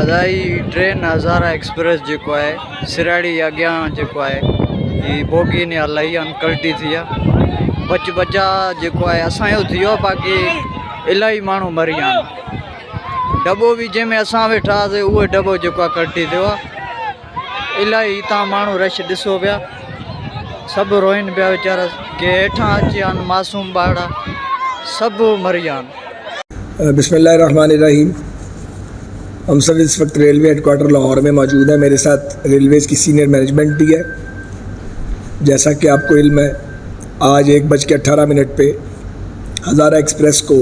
अदाई train हज़ारा express जेको आहे सिराड़ी अॻियां जेको आहे ही बोगी ने हलाई अनकल्टी थी आहे। बचा जेको आहे असांजो थी वियो, बाक़ी इलाही माण्हू मरी विया आहिनि। दॿो बि जंहिंमें असां वेठा हुआसीं उहो दॿो जेको आहे कल्टी थियो आहे। इलाही हितां माण्हू रश ॾिसो पिया, सभु रोइनि पिया वीचारा, के हेठां अची विया आहिनि मासूम ॿार, सभु मरी विया आहिनि। बिस्मिल्लाहिर्रहमानिर्रहीम। हम सब इस वक्त रेलवे हेडक्वार्टर लाहौर में मौजूद है। मेरे साथ रेलवेज़ की सीनियर मैनेजमेंट भी है। जैसा कि आपको इल्म है, आज 1:18 पे हज़ारा एक्सप्रेस को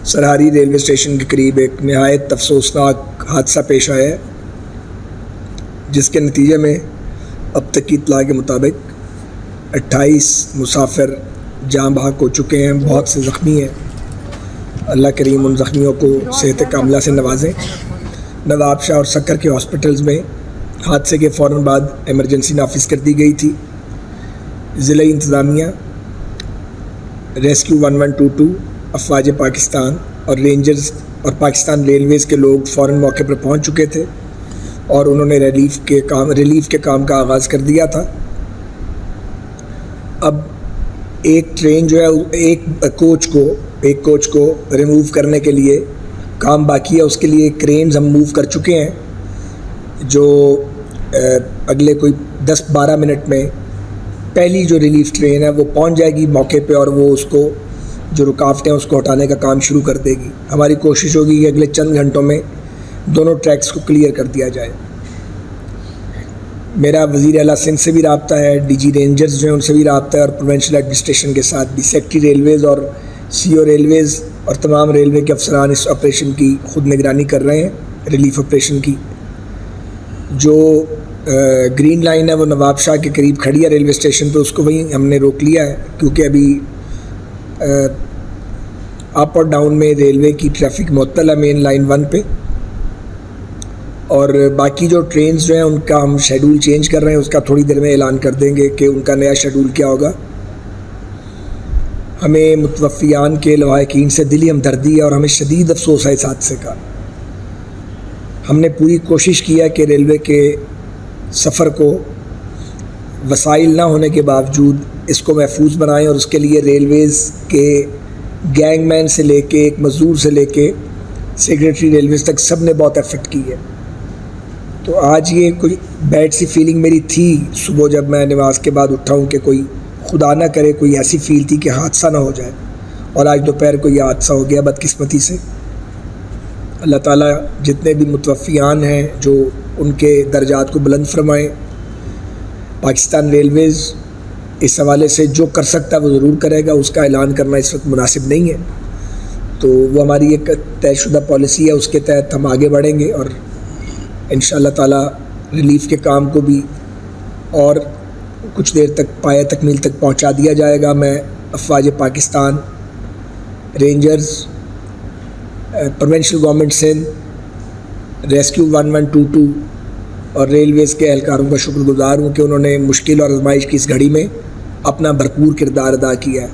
सरहारी रेलवे स्टेशन के करीब एक नहायत अफसोसनाक हादसा पेश आया है, जिसके नतीजे में अब तक की इत्तला के मुताबिक 28 मुसाफिर जाँ बहक हो चुके हैं, बहुत से ज़ख्मी हैं। अल्लाह करीम उन ज़ख्मियों को सेहत कामिला से नवाजें। नवाब शाह और सक्कर के हॉस्पिटल्स में हादसे के फ़ौरन बाद एमरजेंसी नाफिज कर दी गई थी। ज़िला इंतज़ामिया, रेस्क्यू 1122, अफवाज पाकिस्तान और रेंजर्स और पाकिस्तान रेलवेज़ के लोग फ़ौरन मौके पर पहुंच चुके थे और उन्होंने रिलीफ़ के काम का आगाज़ कर दिया था। अब एक ट्रेन जो है, एक कोच को रिमूव करने के लिए काम बाकी है। उसके लिए क्रेन्स हम मूव कर चुके हैं, जो अगले कोई 10-12 मिनट में पहली जो रिलीफ ट्रेन है वो पहुंच जाएगी मौके पे और वो उसको जो रुकावटें हैं उसको हटाने का काम शुरू कर देगी। हमारी कोशिश होगी कि अगले चंद घंटों में दोनों ट्रैक्स को क्लियर कर दिया जाए। मेरा वज़ीर आला सिंध से भी रब्ता है, डीजी रेंजर्स जो हैं उनसे भी रब्ता है और प्रोविंशियल एडमिनिस्ट्रेशन के साथ भी। सेक्रेटरी रेलवेज़ और सीईओ रेलवेज़ और तमाम रेलवे के अफसरान इस ऑपरेशन की खुद निगरानी कर रहे हैं, रिलीफ ऑपरेशन की। जो ग्रीन लाइन है वो नवाब शाह के करीब खड़ी है रेलवे स्टेशन पे, उसको वहीं हमने रोक लिया है, क्योंकि अभी अप और डाउन में रेलवे की ट्रैफिक मुअत्तल है मेन लाइन 1 पे। और बाकी जो ट्रेन्स जो हैं उनका हम शेड्यूल चेंज कर रहे हैं, उसका थोड़ी देर में ऐलान कर देंगे कि उनका नया शेड्यूल क्या होगा। हमें मुतवफ़ियान के लवाहिकीन से दिली हमदर्दी है और हमें शदीद अफसोस है इस हादसे का। हमने पूरी कोशिश की है कि रेलवे के सफ़र को वसाइल ना होने के बावजूद इसको महफूज बनाएं, और उसके लिए रेलवेज़ के गैंगमैन से लेके एक मज़दूर से लेके सेक्रेटरी रेलवेज़ तक सब ने बहुत एफर्ट की है। तो आज ये कोई बैड सी फीलिंग मेरी थी सुबह जब मैं नमाज के बाद उठा हूँ कि कोई खुदा ना करे कोई ऐसी फील थी कि हादसा ना हो जाए, और आज दोपहर को ये हादसा हो गया बदकिस्मती से। अल्लाह ताला जितने भी मुतवफ़ियान हैं जो उनके दर्जात को बुलंद फरमाएँ। पाकिस्तान रेलवेज़ इस हवाले से जो कर सकता है वो ज़रूर करेगा, उसका ऐलान करना इस वक्त मुनासिब नहीं है। तो वो हमारी एक तयशुदा पॉलिसी है, उसके तहत हम आगे बढ़ेंगे और इंशाअल्लाह ताला रिलीफ़ के काम को भी और कुछ देर तक पाया तकमील तक पहुंचा दिया जाएगा। मैं अफवाज Pakistan, rangers, provincial government Sindh, rescue 1122 और रेलवेज़ के एहलकारों का शुक्रगुज़ार हूँ कि उन्होंने मुश्किल और आजमाइश की इस घड़ी में अपना भरपूर किरदार अदा किया है।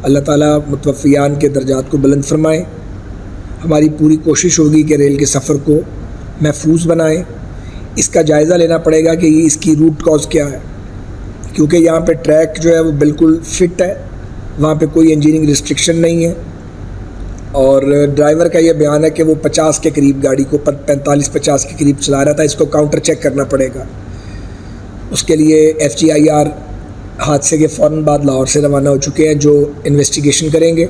अल्लाह ताला मुतवफ़ियान के दर्जात को बुलंद फरमाए। हमारी पूरी कोशिश होगी कि रेल के सफ़र को महफूज बनाएं। इसका जायज़ा लेना पड़ेगा कि इसकी रूट कॉज क्या है, क्योंकि यहाँ पे ट्रैक जो है वो बिल्कुल फ़िट है, वहाँ पे कोई इंजीनियरिंग रिस्ट्रिक्शन नहीं है। और ड्राइवर का ये बयान है कि वो 50 के करीब गाड़ी को 45-50 के करीब चला रहा था। इसको काउंटर चेक करना पड़ेगा। उसके लिए FGIR हादसे के फ़ौरन बाद लाहौर से रवाना हो चुके हैं, जो इन्वेस्टिगेशन करेंगे।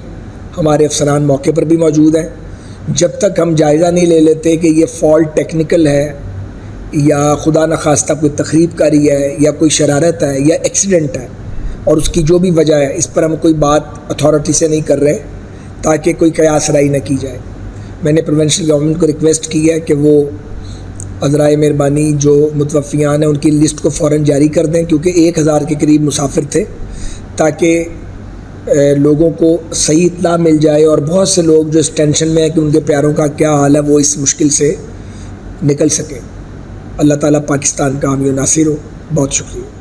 हमारे अफसरान मौके पर भी मौजूद हैं। जब तक हम जायज़ा नहीं ले लेते कि ये फ़ॉल्ट टेक्निकल है या खुदा न खास्ता कोई तकरीब कारी है या कोई शरारत है या एक्सीडेंट है, और उसकी जो भी वजह है, इस पर हम कोई बात अथॉरिटी से नहीं कर रहे ताकि कोई कयास राई न की जाए। मैंने प्रोविंशियल गवर्नमेंट को रिक्वेस्ट की है कि वो अज़राए मेहरबानी जो मुतवफ़ियान हैं उनकी लिस्ट को फ़ौरन जारी कर दें, क्योंकि 1000 के करीब मुसाफिर थे, ताकि लोगों को सही इत्तला मिल जाए और बहुत से लोग जो इस टेंशन में है कि उनके प्यारों का क्या हाल है वो इस मुश्किल से निकल सकें। अल्लाह ताला पाकिस्तान का हामी नासिर हो। बहुत शुक्रिया।